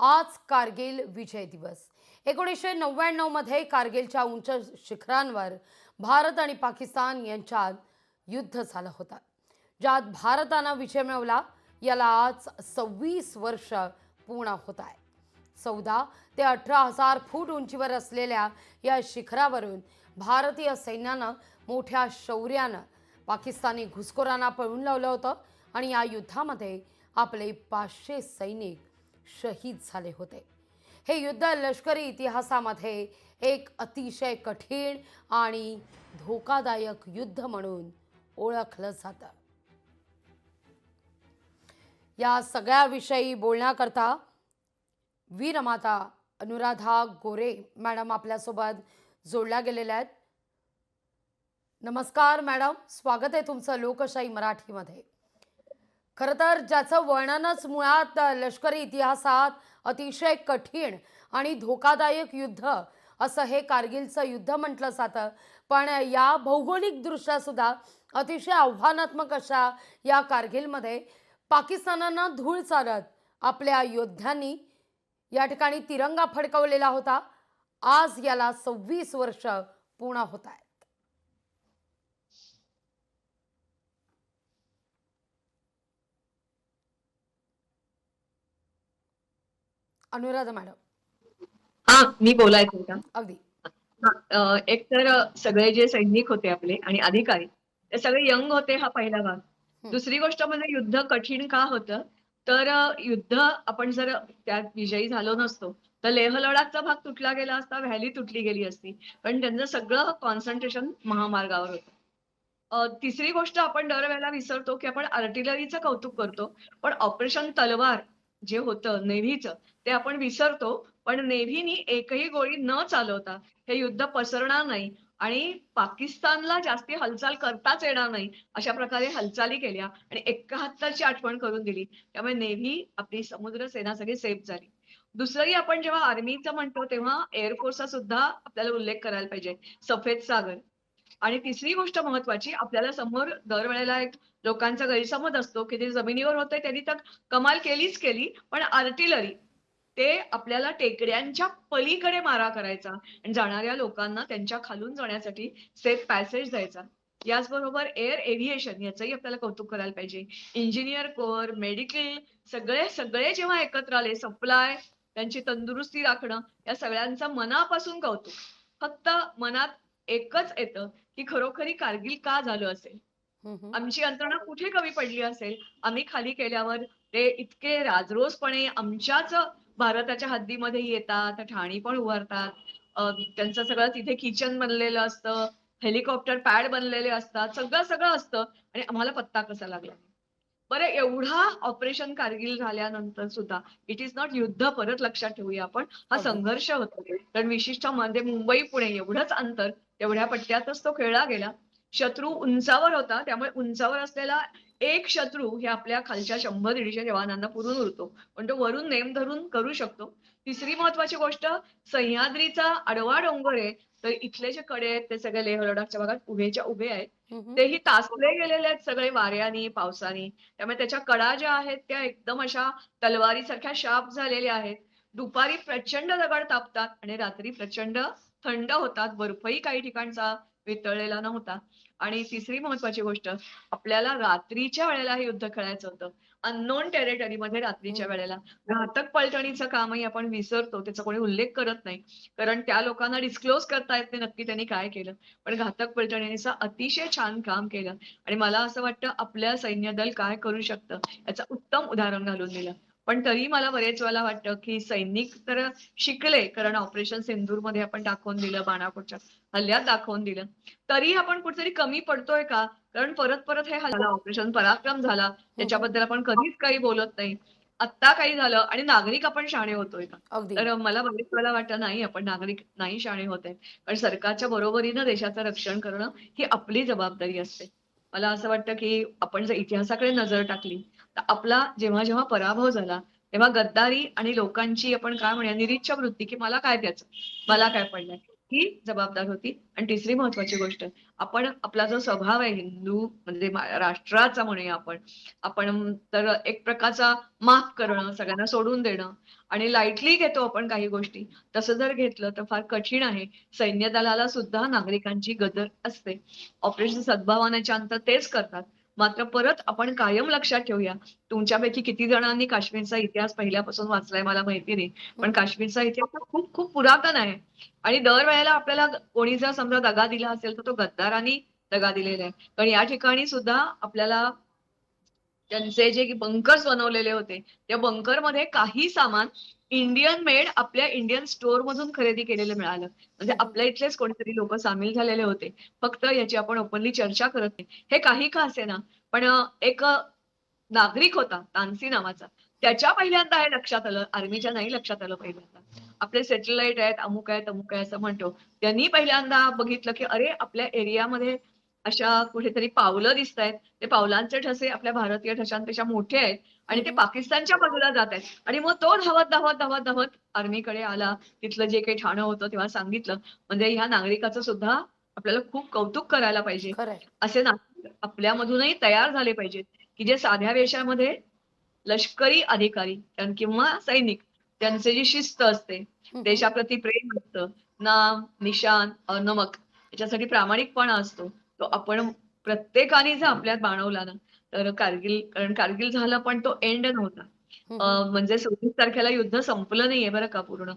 आज कारगिल विजय दिवस. 1999 मध्ये कारगिलच्या उंच शिखरांवर भारत आणि पाकिस्तान यांच्यात युद्ध झालं होतं, ज्यात भारतानं विजय मिळवला. याला आज 26 वर्ष पूर्ण होत आहे. 14 ते 18,000 फूट उंचीवर असलेल्या या शिखरावरून भारतीय सैन्यानं मोठ्या शौर्यानं पाकिस्तानी घुसखोरांना पळून लावलं होतं आणि या युद्धामध्ये आपले 500 सैनिक शहीद झाले होते. हे युद्ध लष्करी इतिहासामध्ये एक अतिशय कठीण आणि धोकादायक युद्ध म्हणून ओळखलं जातं. या सगळ्याविषयी बोलण्याकरता वीरमाता अनुराधा गोरे मॅडम आपल्यासोबत जोडल्या गेलेल्या आहेत. नमस्कार मॅडम, स्वागत आहे तुमचं लोकशाही मराठीमध्ये. खरं तर ज्याचं वर्णनच मुळात लष्करी इतिहासात अतिशय कठीण आणि धोकादायक युद्ध असं हे कारगिलचं युद्ध म्हटलं जातं. पण या भौगोलिकदृष्ट्या सुद्धा अतिशय आव्हानात्मक अशा या कारगिलमध्ये पाकिस्तानांना धूळ चारत आपल्या योद्ध्यांनी या ठिकाणी तिरंगा फडकवलेला होता. आज याला 26 वर्ष पूर्ण होत आहेत. अनुराधा मॅडम, हा, मी बोलायचं का? अगदी. एक तर सगळे जे सैनिक होते आपले आणि अधिकारी ते सगळे यंग होते, हा पहिला भाग. हं. दुसरी गोष्ट म्हणजे युद्ध कठीण का होतं, तर युद्ध आपण जर त्यात विजयी झालो नसतो तर लेह लडाखचा भाग तुटला गेला असता, व्हॅली तुटली गेली असती. पण त्यांचं सगळं कॉन्सन्ट्रेशन महामार्गावर होतं. तिसरी गोष्ट आपण दरवेळेला विसरतो की आपण आर्टिलरीचं कौतुक करतो, पण ऑपरेशन तलवार जे होतं नेव्हीचं ते आपण विसरतो. पण नेव्हीनी एकही गोळी न चालवता हे युद्ध पसरणार नाही आणि पाकिस्तानला जास्ती हालचाल करताच येणार नाही अशा प्रकारे हालचाली केल्या आणि 71ची आठवण करून दिली. त्यामुळे नेव्ही आपली समुद्र सेना सगळी सेफ झाली. दुसरंही आपण जेव्हा आर्मीचं म्हणतो तेव्हा एअरफोर्सचा सुद्धा आपल्याला उल्लेख करायला पाहिजे. सफेद सागर. आणि तिसरी गोष्ट महत्वाची, आपल्याला समोर दरवेळेला एक लोकांचा गैरसमज असतो की ते जमिनीवर होतंय त्यांनी तर कमाल केलीच केली, पण आर्टिलरी ते आपल्याला टेकड्यांच्या पलीकडे मारा करायचा आणि जाणाऱ्या लोकांना त्यांच्या खालून जाण्यासाठी सेफ पॅसेज द्यायचा. याचबरोबर एअर एव्हिएशन याचंही आपल्याला कौतुक करायला पाहिजे. इंजिनियर कोर, मेडिकल सगळे सगळे जेव्हा एकत्र आले, सप्लाय त्यांची तंदुरुस्ती राखणं, या सगळ्यांचं मनापासून कौतुक. फक्त मनात एकच येतं की खरोखरी कारगिल का झालं असेल, हं, हं. आमची यंत्रणा कुठे कमी पडली असेल. आम्ही खाली केल्यावर ते इतके राजरोसपणे आमच्याच भारताच्या हद्दीमध्ये येतात, ठाणी पण उभारतात. त्यांचं सगळं तिथे किचन बनलेलं असतं, हेलिकॉप्टर पॅड बनलेले असतात, सगळं सगळं असतं आणि आम्हाला पत्ता कसा लागला. बरं, एवढा ऑपरेशन कारगिल झाल्यानंतर सुद्धा इट इज नॉट युद्ध, परत लक्षात ठेवूया आपण, हा अगदी. संघर्ष होता. कारण विशिष्ट मध्ये मुंबई पुणे एवढंच अंतर, तेवढ्या पट्ट्यातच तो खेळला गेला. शत्रू उंचावर होता, त्यामुळे उंचावर असलेला एक शत्रू हे आपल्या खालच्या 100-150 जवानांना पुरून उरतो, पण तो वरून नेम धरून करू शकतो. तिसरी महत्वाची गोष्ट, सह्याद्रीचा आडवा डोंगर आहे, तर इथले जे कडे आहेत ते सगळे लेह लडाखच्या भागात उभेच्या उभे आहेत. हं, हं. तेही तासले गेलेले आहेत सगळे वाऱ्यानी, पावसानी. त्यामुळे त्याच्या कडा ज्या आहेत त्या एकदम अशा तलवारीसारख्या शार्प झालेल्या आहेत. दुपारी प्रचंड दगड तापतात आणि रात्री प्रचंड थंड होतात. बर्फही काही ठिकाणचा वितळलेला नव्हता. आणि तिसरी महत्वाची गोष्ट, आपल्याला रात्रीच्या वेळेला हे युद्ध खेळायचं होतं. अननोन टेरिटरीमध्ये रात्रीच्या हं. वेळेला. घातक पलटणीचं कामही आपण विसरतो. त्याचा कोणी उल्लेख करत नाही. कारण त्या लोकांना डिस्क्लोज करता येत नाही नक्की त्यांनी काय केलं. पण घातक पलटणीचं अतिशय छान काम केलं आणि मला असं वाटतं आपल्या सैन्य दल काय करू शकतं याचं उत्तम उदाहरण घालून दिलं. पण तरी मला बरेच वेळेला वाटतं की सैनिक तर शिकले, कारण ऑपरेशन सिंदूरमध्ये आपण दाखवून दिलं, बाणाकोटच्या हल्ल्यात दाखवून दिलं. तरी आपण कुठेतरी कमी पडतोय का? कारण परत परत हे हल्ला, ऑपरेशन पराक्रम झाला हं, हं. त्याच्याबद्दल आपण कधीच काही बोलत नाही. आत्ता काही झालं आणि नागरिक आपण शहाणे होतोय का? अगदी. तर मला बरेच वेळेला वाटतं नाही, आपण नागरिक नाही शहाणे होत आहेत. कारण सरकारच्या बरोबरीनं देशाचं रक्षण करणं ही आपली जबाबदारी असते. मला असं वाटतं की आपण जर इतिहासाकडे नजर टाकली तर आपला जेव्हा जेव्हा पराभव झाला तेव्हा गद्दारी आणि लोकांची आपण काय म्हणूया निरीच्छा वृत्ती, की मला काय त्याचं, मला काय पडलंय. ही जबाबदार होती. आणि तिसरी महत्वाची गोष्ट, आपण आपला जो स्वभाव आहे हिंदू म्हणजे राष्ट्राचा म्हणूया आपण, आपण तर एक प्रकारचा माफ करणं, सगळ्यांना सोडून देणं आणि लाईटली घेतो आपण काही गोष्टी. तसं जर घेतलं तर फार कठीण आहे. सैन्य दलाला सुद्धा नागरिकांची गदर असते. ऑपरेशन सद्भावनेच्या अंत तेच करतात. मात्र परत आपण कायम लक्षात ठेवूया, तुमच्यापैकी किती जणांनी काश्मीरचा इतिहास पहिल्यापासून वाचलाय मला माहिती नाही. पण हम्म. काश्मीरचा इतिहास हा खूप खूप पुरातन आहे. आणि दरवेळेला आपल्याला कोणी जर समजा दगा दिला असेल, तर तो गद्दारांनी दगा दिलेला आहे. कारण या ठिकाणी सुद्धा आपल्याला त्यांचे जे बंकर्स बनवलेले होते, त्या बंकरमध्ये काही सामान इंडियन मेड आपल्या इंडियन स्टोअर मधून खरेदी केलेलं मिळालं. म्हणजे हम्म. आपल्या इथलेच कोणीतरी लोक सामील झालेले होते. फक्त याची आपण ओपनली चर्चा करत नाही. हे काही का असेना, पण एक नागरिक होता तानसी नावाचा. त्याच्या पहिल्यांदा हे लक्षात आलं, आर्मीच्या नाही लक्षात आलं पहिल्यांदा. आपले सॅटेलाईट आहेत, अमुक आहे, तमुक आहे असं म्हणतो. त्यांनी पहिल्यांदा बघितलं, की अरे आपल्या एरियामध्ये अशा कुठेतरी पावलं दिसतायत. ते पावलांचे ठसे आपल्या भारतीय ठशांपेक्षा मोठे आहेत आणि ते हम्म. पाकिस्तानच्या बाजूला जात आहेत. आणि मग तो धावत, धावत, धावत, धावत आर्मीकडे आला. तिथलं जे काही ठाणं होतं तेव्हा सांगितलं. म्हणजे ह्या नागरिकाचं सुद्धा आपल्याला खूप कौतुक करायला पाहिजे. खरंय. असे नागरिक आपल्यामधूनही तयार झाले पाहिजेत, की जे साध्या वेशामध्ये लष्करी अधिकारी किंवा सैनिक त्यांची जी शिस्त असते, हम्म. देशाप्रती प्रेम असतं, नाम, निशान, नमक याच्यासाठी प्रामाणिकपणा असतो. तो आपण प्रत्येकाने जर आपल्यात बाणवला ना, तर कारण कारगिल झालं पण तो एंड नव्हता. हम्म. म्हणजे 26 तारखेला युद्ध संपलं नाहीये बरं का पूर्ण.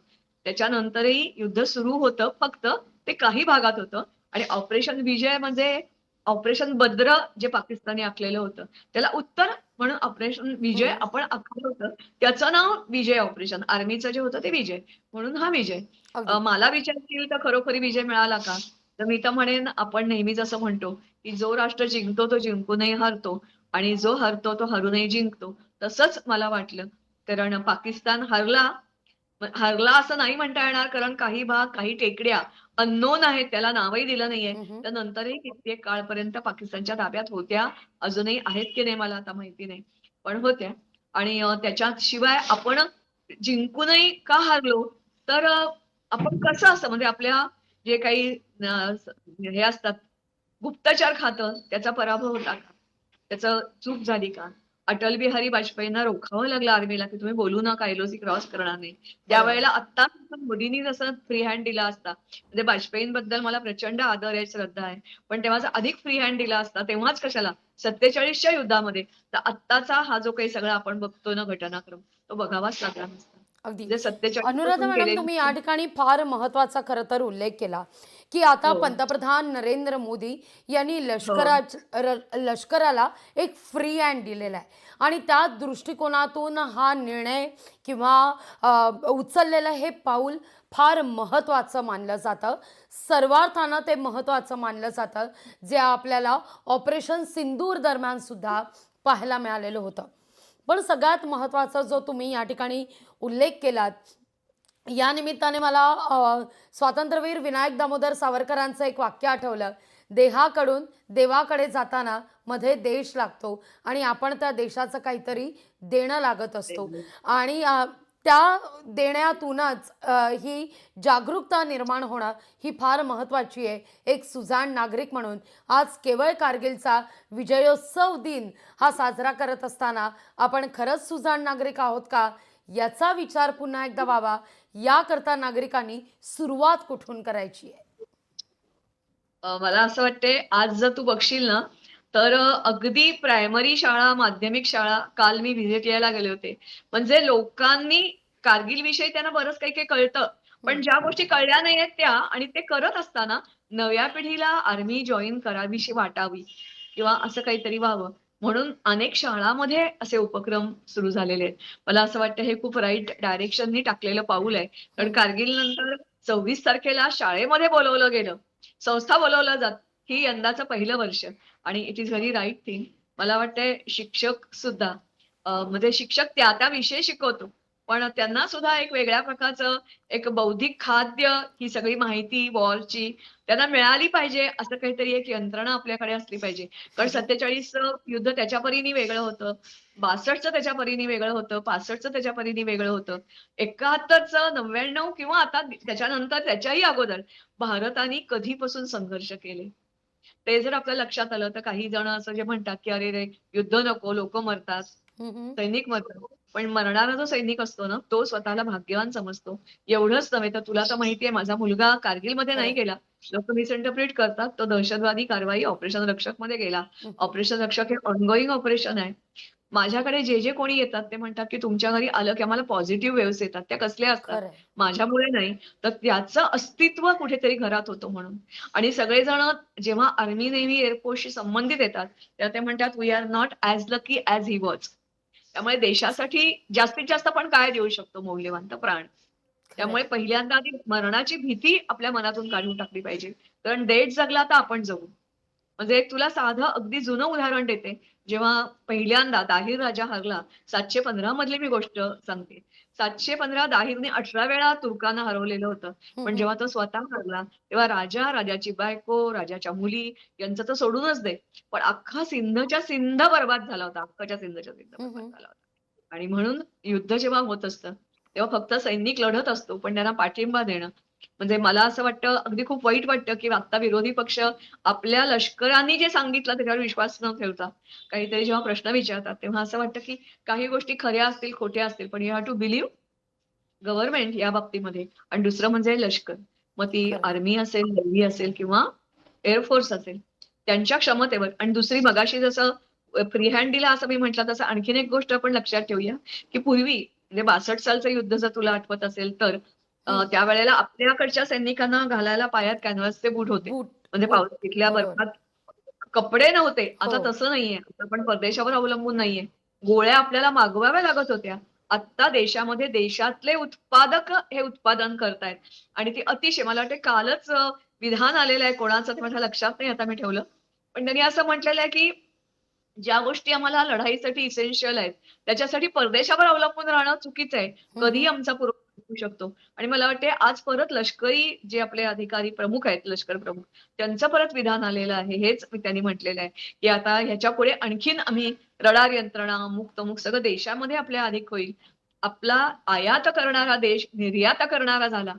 त्याच्यानंतरही युद्ध सुरू होतं, फक्त ते काही भागात होतं आणि ऑपरेशन विजय म्हणजे ऑपरेशन भद्र जे पाकिस्तानी आखलेलं होतं, त्याला उत्तर म्हणून ऑपरेशन विजय हम्म. आपण आखलं होतं. त्याचं नाव विजय ऑपरेशन. आर्मीचं जे होतं ते विजय. म्हणून हा विजय. अगदी. मला विचारतील तर खरोखरी विजय मिळाला का? तर मी तर म्हणेन आपण नेहमीच असं म्हणतो, की जो राष्ट्र जिंकतो तो जिंकूनही हरतो आणि जो हरतो तो हरूनही जिंकतो. तसंच मला वाटलं. कारण पाकिस्तान हरला हरला असं नाही म्हणता येणार कारण काही भाग, काही टेकड्या अननोन आहेत, त्याला नावही दिलं नाहीये. हम्म. तर नंतरही कित्येक काळपर्यंत पाकिस्तानच्या ताब्यात होत्या. अजूनही आहेत की नाही मला आता माहिती नाही. पण होत्या. आणि त्याच्याशिवाय आपण जिंकूनही का हारलो? तर आपण कसं असतं म्हणजे आपल्या जे काही हे असतात गुप्तचर खातं त्याचा पराभव होता का? त्याचं चूक झाली का? अटल बिहारी वाजपेयींना रोखावं लागलं आर्मीला, की तुम्ही बोलू नका, एलओसी क्रॉस करणार नाही. बरोबर. त्यावेळेला आत्ता मोदींनी जसं फ्री हँड दिला असता, म्हणजे वाजपेयींबद्दल मला प्रचंड आदर आहे, श्रद्धा आहे. पण तेव्हा जर अधिक फ्री हँड दिला असता, तेव्हाच कशाला 47च्या युद्धामध्ये, तर आत्ताचा हा जो काही सगळा आपण बघतो ना घटनाक्रम, तो बघावाच लागला नसता. अगदी. म्हणजे 47 अनुराधा पासून मॅडम, तुम्ही या केलेली ठिकाणी फार महत्त्वाचा खरं तर उल्लेख केला, की आता हो, पंतप्रधान नरेंद्र मोदी यांनी हो. लष्कराला एक फ्री हँड दिलेला आहे आणि त्या दृष्टिकोनातून हा निर्णय किंवा उचललेलं हे पाऊल फार महत्त्वाचं मानलं जातं. सर्वार्थानं ते महत्त्वाचं मानलं जातं, जे आपल्याला ऑपरेशन सिंदूर दरम्यान सुद्धा पाहायला मिळालेलं होतं. पण सगळ्यात महत्त्वाचा जो तुम्ही या ठिकाणी उल्लेख केलात, या निमित्ताने मला स्वातंत्र्यवीर विनायक दामोदर सावरकरांचं एक वाक्य आठवलं. देहाकडून देवाकडे जाताना मध्ये देश लागतो आणि आपण त्या देशाचं काहीतरी देणं लागत असतो आणि त्या देण्यातूनच ही जागरूकता निर्माण होणं ही फार महत्त्वाची आहे. एक सुजाण नागरिक म्हणून आज केवळ कारगिलचा विजयोत्सव दिन हा साजरा करत असताना आपण खरंच सुजाण नागरिक आहोत का, याचा विचार पुन्हा एकदा व्हावा. याकरता नागरिकांनी सुरुवात कुठून करायची आहे? मला असं वाटतंय आज जर तू बघशील ना, तर अगदी प्रायमरी शाळा, माध्यमिक शाळा काल मी व्हिजिट द्यायला गेले होते. म्हणजे लोकांनी कारगिलविषयी त्यांना बरंच काही-काही कळतं. पण हं. ज्या गोष्टी कळल्या नाहीयेत त्या आणि ते करत असताना नव्या पिढीला आर्मी जॉइन करावीशी वाटावी किंवा असं काहीतरी व्हावं. म्हणून अनेक शाळांमध्ये असे उपक्रम सुरू झालेले आहेत. मला असं वाटतं हे खूप राइट डायरेक्शननी टाकलेलं पाऊल आहे. कारण हं. कारगिल नंतर 26 तारखेला शाळेमध्ये बोलावलं गेलं. संस्था बोलावल्या जात. ही यंदाचं पहिलं वर्ष आणि it is very right thing. मला वाटतंय शिक्षक सुद्धा म्हणजे शिक्षक त्या-त्या विषय शिकवतो. पण त्यांना सुद्धा एक वेगळ्या प्रकारचं एक बौद्धिक खाद्य, ही सगळी माहिती वॉरची त्यांना मिळाली पाहिजे, असं काहीतरी एक यंत्रणा आपल्याकडे असली पाहिजे. कारण 47 युद्ध त्याच्या परीने वेगळं होतं. 62चं त्याच्या परीने वेगळं होतं. 65चं त्याच्या परीने वेगळं होतं. 71चं, 99 किंवा आता त्याच्यानंतर त्याच्याही अगोदर भारताने कधीपासून संघर्ष केले. ते जर आपल्या लक्षात आलं, तर काही जण असं जे म्हणतात, की "अरे रे, युद्ध नको, लोकं मरतात, हम्म. सैनिक मरतात." पण मरणारा जो सैनिक असतो ना, तो स्वतःला भाग्यवान समजतो. एवढंच नव्हे तर तुला तर माहिती आहे, माझा मुलगा कारगिलमध्ये नाही खरंय. गेला. लोकं मिसइंटरप्रिट करतात. तो दहशतवादी कारवाई ऑपरेशन रक्षकमध्ये गेला. हम्म. ऑपरेशन रक्षक हे ऑनगोइंग ऑपरेशन आहे. माझ्याकडे जे कोणी येतात ते म्हणतात, की तुमच्या घरी आलं की आम्हाला पॉझिटिव्ह वेव्हज येतात. त्या कसल्या असतात? खरंय. माझ्यामुळे नाही, तर त्याचं अस्तित्व कुठेतरी घरात होतं म्हणून. आणि सगळेजण जेव्हा आर्मी, नेव्ही, एअरफोर्सशी संबंधित येतात, तेव्हा ते म्हणतात, "we are not as lucky as he was." त्यामुळे देशासाठी जास्तीत जास्त आपण काय देऊ शकतो मौल्यवान? तर प्राण. खरंय. त्यामुळे पहिल्यांदा आधी मरणाची भीती आपल्या मनातून काढून टाकली पाहिजे. कारण देश जगला तर आपण जगू. म्हणजे एक तुला साधं अगदी जुनं उदाहरण देते. जेव्हा पहिल्यांदा दाहीर राजा हरला, 715 मधली मी गोष्ट सांगते. 715 दाहीरने 18 वेळा तुर्कांना हरवलेलं होतं. पण हम्म. जेव्हा तो स्वतः हरला, तेव्हा राजा, राजाची बायको, राजाच्या मुली यांचं तर सोडूनच दे. पण अख्खा सिंधच्या सिंध बरबाद झाला होता. अख्खाच्या सिंधच्या सिंध बरबाद हम्म. झाला होता. आणि म्हणून युद्ध जेव्हा होत असतं, तेव्हा फक्त सैनिक लढत असतो, पण त्यांना पाठिंबा देणं. म्हणजे मला असं वाटतं, अगदी खूप वाईट वाटतं, की आता विरोधी पक्ष आपल्या लष्कराने जे सांगितलं त्याच्यावर विश्वास न ठेवता काहीतरी जेव्हा प्रश्न विचारतात, तेव्हा असं वाटतं, की काही गोष्टी खऱ्या असतील, खोट्या असतील, पण you have to believe government या बाबतीमध्ये. आणि दुसरं म्हणजे लष्कर. मग ती खरंय. आर्मी असेल, नेव्ही असेल किंवा एअर फोर्स असेल, त्यांच्या क्षमतेवर. आणि दुसरी मगाशी जसं फ्री हँड दिला असं मी म्हटलं, तसं आणखीन एक गोष्ट आपण लक्षात ठेवूया, की पूर्वी म्हणजे 62 सालचं युद्ध जर तुला आठवत असेल तर हम्म. त्यावेळेला आपल्याकडच्या सैनिकांना घालायला पायात कॅनव्हासचे बूट होते. बूट. म्हणजे बूट. तिथल्या बरोबर. बर्फात कपडे नव्हते. हो. आता तसं नाहीये. आता आपण परदेशावर अवलंबून नाहीये. गोळ्या आपल्याला मागवाव्या लागत होत्या. आत्ता देशामध्ये देशातले उत्पादक हे उत्पादन करतायत. आणि ती अतिशय मला वाटतं कालच विधान आलेलं आहे कोणाचं ते माझ्या लक्षात नाही आता मी ठेवलं. पण त्यांनी असं म्हटलेलं आहे, की ज्या गोष्टी आम्हाला लढाईसाठी इसेन्शियल आहेत, त्याच्यासाठी परदेशावर अवलंबून राहणं चुकीचं आहे. कधीही हम्म. आमचा पुरवठा होऊ शकतो. आणि मला वाटते आज परत लष्करी जे आपले अधिकारी प्रमुख आहेत, लष्कर प्रमुख, त्यांचं परत विधान आलेलं आहे. हेच त्यांनी म्हटलेलं आहे, की आता ह्याच्यापुढे आणखीन आम्ही रडार यंत्रणा, अमुक-तमुक सगळं देशामध्ये आपल्या अधिक होईल. आपला आयात करणारा देश निर्यात करणारा झाला.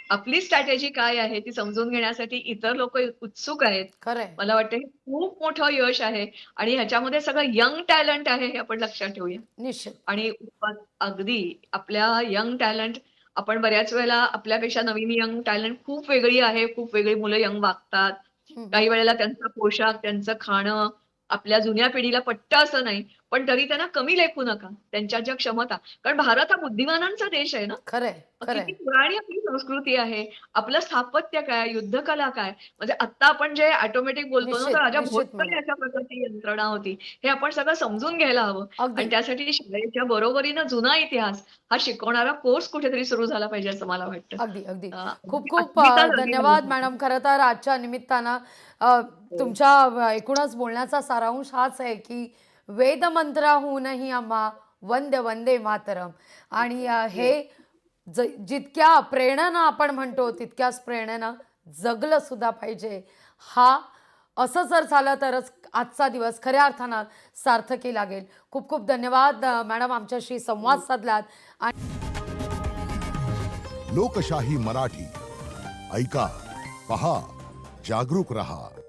आपली स्ट्रॅटेजी काय आहे ती समजून घेण्यासाठी इतर लोकं उत्सुक आहेत. खरंय. मला वाटतं हे खूप मोठं यश आहे आणि ह्याच्यामध्ये सगळं यंग टॅलेंट आहे हे आपण लक्षात ठेवूया. निश्चित. आणि अगदी आपल्या यंग टॅलेंट आपण बऱ्याच वेळेला आपल्यापेक्षा नवीन यंग टॅलेंट खूप वेगळी आहे. खूप वेगळी मुलं यंग वागतात. हम्म. काही वेळेला त्यांचा पोशाख, त्यांचं खाणं आपल्या जुन्या पिढीला पटतं असं नाही. पण तरी त्यांना कमी लेखू नका. त्यांच्या ज्या क्षमता कारण भारत हा बुद्धिमानांचा देश आहे ना. खरंय. किती खरंय. पुराणी आपली संस्कृती आहे. आपलं स्थापत्य काय, युद्धकला काय, म्हणजे आत्ता आपण जे ऑटोमॅटिक बोलतो ना, तर निश्चित. राजा निश्चित भोजपणे मॅडम. अशा प्रकारची यंत्रणा होती. हे आपण सगळं समजून घ्यायला हवं अगदी. आणि त्यासाठी शाळेच्या बरोबरीनं जुना इतिहास हा शिकवणारा कोर्स कुठेतरी सुरू झाला पाहिजे असं मला वाटतं. अगदी, अगदी. खूप अगदी खूप अस्मिता झाली धन्यवाद पाहिजे. मॅडम. खरं तर आजच्या निमित्तानं हो. तुमच्या एकूणच बोलण्याचा सारांश हाच आहे, की वेदमंत्राहूनही आम्हा वंदे वंदे मातरम. आणि हे येस. जितक्या प्रेरणेनं आपण म्हणतो, तितक्याच प्रेरणेनं जगलं सुद्धा पाहिजे. हा असं जर झालं तरच आजचा दिवस खऱ्या अर्थानं सार्थकी लागेल. खूप खूप धन्यवाद मॅडम, आमच्याशी संवाद साधलात. लोकशाही मराठी ऐका, पहा, जागरूक रहा.